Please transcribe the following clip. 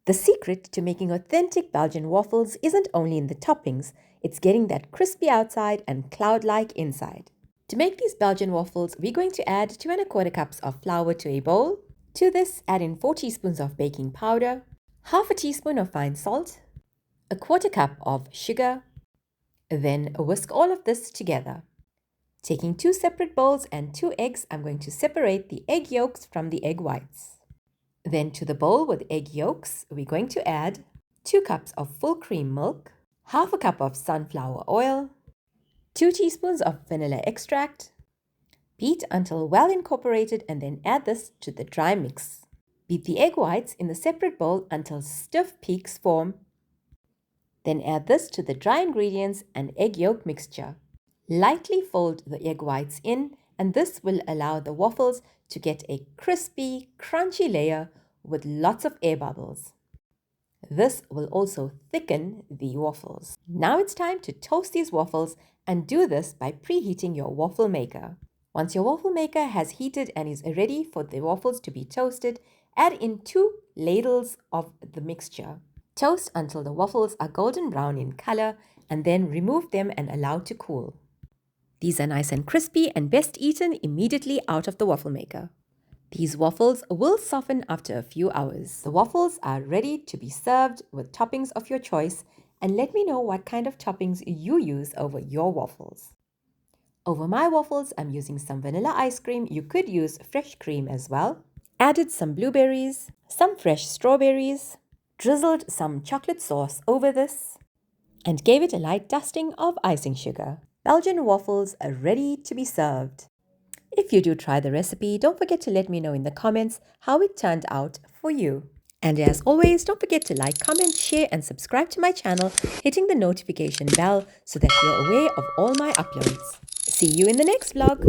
The secret to making authentic Belgian waffles isn't only in the toppings, it's getting that crispy outside and cloud-like inside. To make these Belgian waffles, we're going to add 2¼ cups of flour to a bowl. To this, add in 4 teaspoons of baking powder, half a teaspoon of fine salt, a 1/4 cup of sugar. Then whisk all of this together. Taking 2 separate bowls and 2 eggs, I'm going to separate the egg yolks from the egg whites. Then to the bowl with egg yolks, we're going to add 2 cups of full cream milk, half a cup of sunflower oil, 2 teaspoons of vanilla extract. Beat until well incorporated and then add this to the dry mix. Beat the egg whites in the separate bowl until stiff peaks form. Then add this to the dry ingredients and egg yolk mixture. Lightly fold the egg whites in, and this will allow the waffles to get a crispy, crunchy layer with lots of air bubbles. This will also thicken the waffles. Now it's time to toast these waffles, and do this by preheating your waffle maker. Once your waffle maker has heated and is ready for the waffles to be toasted, add in 2 ladles of the mixture. Toast until the waffles are golden brown in color, and then remove them and allow to cool. These are nice and crispy and best eaten immediately out of the waffle maker. These waffles will soften after a few hours. The waffles are ready to be served with toppings of your choice, and let me know what kind of toppings you use over your waffles. Over my waffles, I'm using some vanilla ice cream. You could use fresh cream as well. Added some blueberries, some fresh strawberries, drizzled some chocolate sauce over this, and gave it a light dusting of icing sugar. Belgian waffles are ready to be served. If you do try the recipe, don't forget to let me know in the comments how it turned out for you. And as always, don't forget to like, comment, share, and subscribe to my channel, hitting the notification bell so that you're aware of all my uploads. See you in the next vlog.